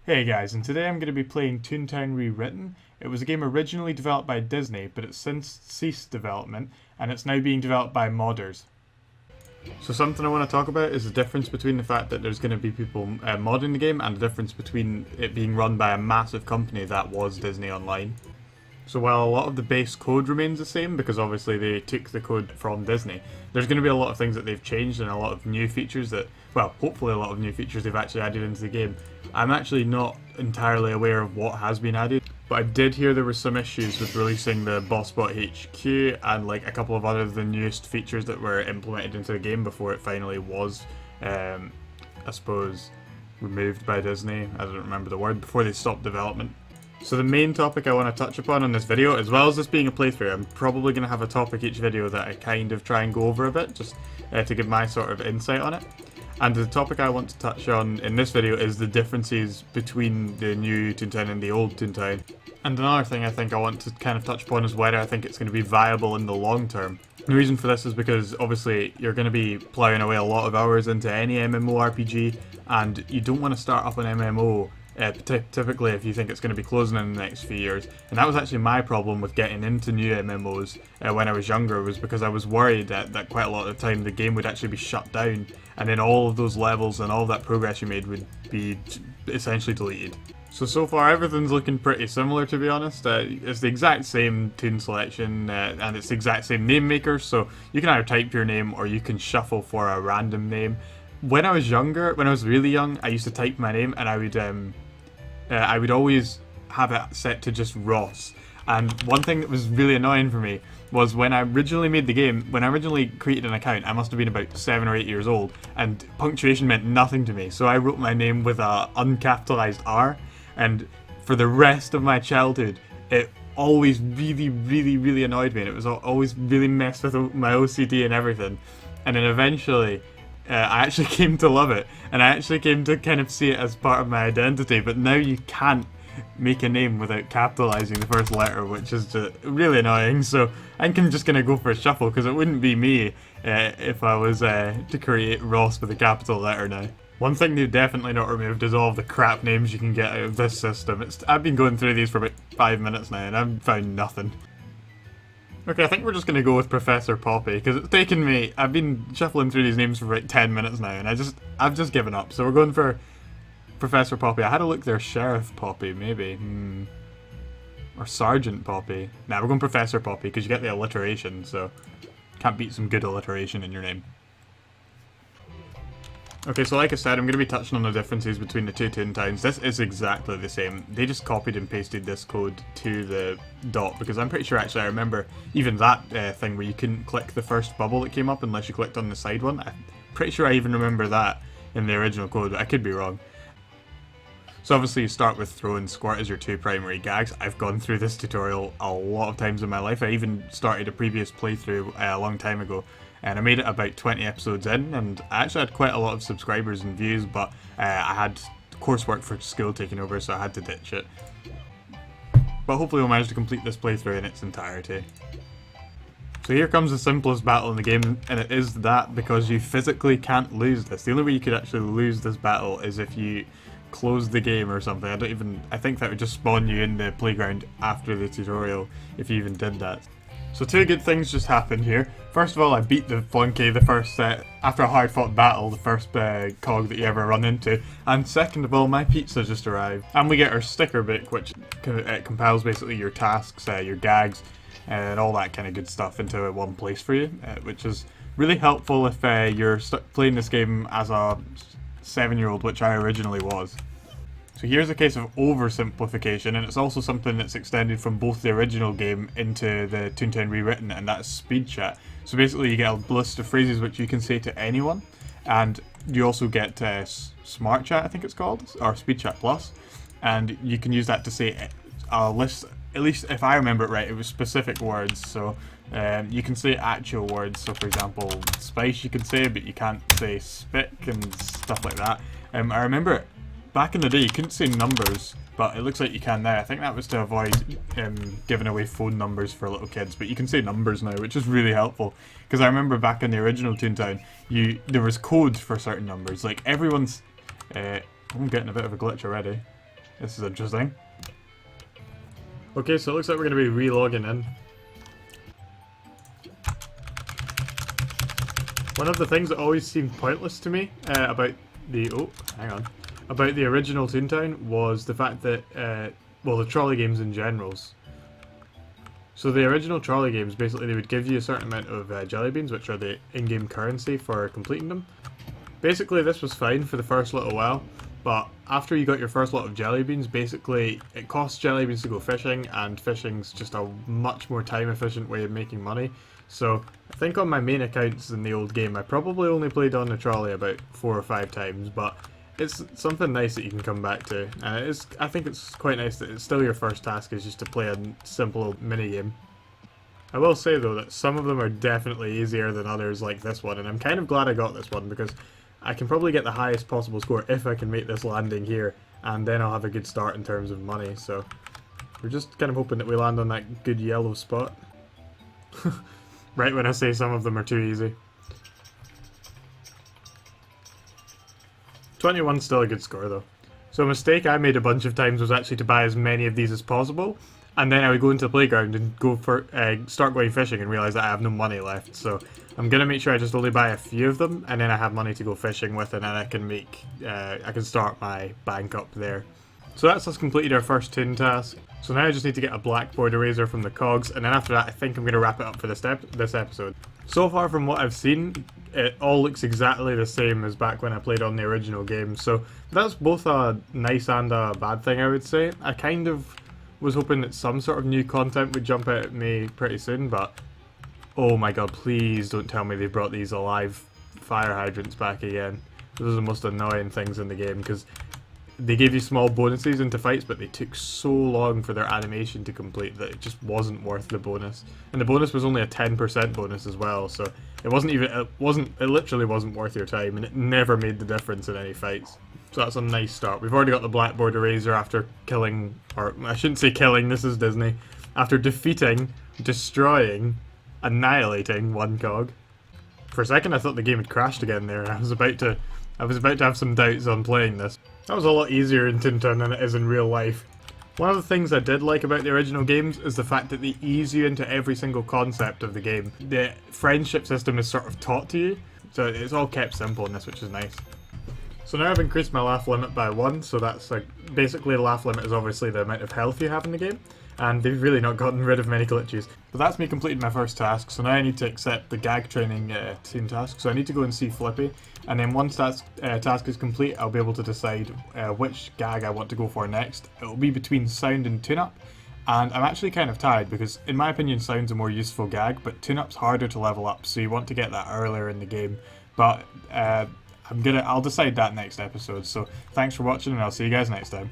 Hey guys, and today I'm going to be playing Toontown Rewritten. It was a game originally developed by Disney, but it's since ceased development, and it's now being developed by modders. So something I want to talk about is the difference between the fact that there's going to be people modding the game and the difference between it being run by a massive company that was Disney Online. So while a lot of the base code remains the same, because obviously they took the code from Disney, there's going to be a lot of things that they've changed and a lot of new features that, well, hopefully a lot of new features they've actually added into the game. I'm actually not entirely aware of what has been added, but I did hear there were some issues with releasing the BossBot HQ and like a couple of other the newest features that were implemented into the game before it finally was, I suppose, removed by Disney. I don't remember the word, before they stopped development. So the main topic I want to touch upon in this video, as well as this being a playthrough, I'm probably going to have a topic each video that I kind of try and go over a bit, just to give my sort of insight on it. And the topic I want to touch on in this video is the differences between the new Toontown and the old Toontown. And another thing I think I want to kind of touch upon is whether I think it's going to be viable in the long term. The reason for this is because obviously you're going to be ploughing away a lot of hours into any MMORPG, and you don't want to start up an MMO typically if you think it's going to be closing in the next few years. And that was actually my problem with getting into new MMOs when I was younger, was because I was worried that quite a lot of the time the game would actually be shut down, and then all of those levels and all of that progress you made would be essentially deleted. So far everything's looking pretty similar, to be honest. It's the exact same tune selection and it's the exact same name maker, so you can either type your name or you can shuffle for a random name. When I was younger, when I was really young, I used to type my name and I would always have it set to just Ross. And one thing that was really annoying for me was when I originally made the game, when I originally created an account, I must have been about 7 or 8 years old, and punctuation meant nothing to me. So I wrote my name with a uncapitalized R, and for the rest of my childhood, it always really annoyed me, and it was always really messed with my OCD and everything. And then eventually, I actually came to love it, and I actually came to kind of see it as part of my identity, but now you can't make a name without capitalizing the first letter, which is just really annoying. So I'm just going to go for a shuffle, because it wouldn't be me if I was to create Ross with a capital letter now. One thing they've definitely not removed is all of the crap names you can get out of this system. I've been going through these for about 5 minutes now, and I've found nothing. Okay, I think we're just going to go with Professor Poppy, because it's taken me, I've been shuffling through these names for about 10 minutes now, and I've just given up. So we're going for Professor Poppy. I had a look there, Sheriff Poppy, maybe. Or Sergeant Poppy. Nah, we're going Professor Poppy, because you get the alliteration, so can't beat some good alliteration in your name. Okay, so like I said, I'm going to be touching on the differences between the two Toontowns. This is exactly the same. They just copied and pasted this code to the dot, because I'm pretty sure actually I remember even that thing where you couldn't click the first bubble that came up unless you clicked on the side one. I'm pretty sure I even remember that in the original code, but I could be wrong. So obviously you start with throw and squirt as your two primary gags. I've gone through this tutorial a lot of times in my life. I even started a previous playthrough a long time ago, and I made it about 20 episodes in, and I actually had quite a lot of subscribers and views, but I had coursework for school taking over, so I had to ditch it. But hopefully we'll manage to complete this playthrough in its entirety. So here comes the simplest battle in the game, and it is that because you physically can't lose this. The only way you could actually lose this battle is if you close the game or something. I think that would just spawn you in the playground after the tutorial if you even did that. So two good things just happened here. First of all, I beat the flunky the first set after a hard fought battle, the first cog that you ever run into. And second of all, my pizza just arrived. And we get our sticker book, which compiles basically your tasks, your gags, and all that kind of good stuff into one place for you, which is really helpful if you're playing this game as a 7-year-old, which I originally was. So here's a case of oversimplification, and it's also something that's extended from both the original game into the Toontown Rewritten, and that's speed chat. So basically you get a list of phrases which you can say to anyone, and you also get smart chat, I think it's called, or speed chat plus, and you can use that to say a list, at least if I remember it right, it was specific words. So you can say actual words, so for example spice you can say, but you can't say spick and stuff like that. I remember back in the day you couldn't say numbers, but it looks like you can now. I think that was to avoid giving away phone numbers for little kids, but you can say numbers now, which is really helpful, because I remember back in the original Toontown there was code for certain numbers, like everyone's I'm getting a bit of a glitch already. This is interesting. Okay, so it looks like we're going to be re-logging in. One of the things that always seemed pointless to me about the about the original Toontown was the fact that well, the trolley games in generals. So the original trolley games, basically they would give you a certain amount of jelly beans, which are the in-game currency for completing them. Basically this was fine for the first little while, but after you got your first lot of jelly beans, basically it costs jelly beans to go fishing, and fishing's just a much more time efficient way of making money. So I think on my main accounts in the old game I probably only played on the trolley about 4 or 5 times, but it's something nice that you can come back to, and I think it's quite nice that it's still your first task is just to play a simple mini game. I will say though that some of them are definitely easier than others, like this one, and I'm kind of glad I got this one because I can probably get the highest possible score if I can make this landing here, and then I'll have a good start in terms of money. So we're just kind of hoping that we land on that good yellow spot. Right when I say some of them are too easy. 21's still a good score though. So a mistake I made a bunch of times was actually to buy as many of these as possible, and then I would go into the playground and go for start going fishing and realise that I have no money left. So I'm gonna make sure I just only buy a few of them, and then I have money to go fishing with, and then I can make I can start my bank up there. So that's us completed our first toon task. So now I just need to get a blackboard eraser from the cogs, and then after that I think I'm gonna wrap it up for this episode. So far from what I've seen, it all looks exactly the same as back when I played on the original game, so that's both a nice and a bad thing, I would say. I kind of was hoping that some sort of new content would jump out at me pretty soon, but oh my god, please don't tell me they brought these alive fire hydrants back again. Those are the most annoying things in the game, because they gave you small bonuses into fights, but they took so long for their animation to complete that it just wasn't worth the bonus. And the bonus was only a 10% bonus as well, so it literally wasn't worth your time, and it never made the difference in any fights. So that's a nice start. We've already got the blackboard eraser after killing, or I shouldn't say killing, this is Disney, after defeating, destroying, annihilating one cog. For a second I thought the game had crashed again there, and I was about to have some doubts on playing this. That was a lot easier in Toontown than it is in real life. One of the things I did like about the original games is the fact that they ease you into every single concept of the game. The friendship system is sort of taught to you, so it's all kept simple in this, which is nice. So now I've increased my laugh limit by 1, so that's like, basically the laugh limit is obviously the amount of health you have in the game, and they've really not gotten rid of many glitches. But that's me completing my first task, so now I need to accept the gag training team task, so I need to go and see Flippy, and then once that task is complete, I'll be able to decide which gag I want to go for next. It will be between Sound and Tune-Up, and I'm actually kind of tired because in my opinion Sound's a more useful gag, but Tune-Up's harder to level up, so you want to get that earlier in the game. But I'll decide that next episode, so thanks for watching and I'll see you guys next time.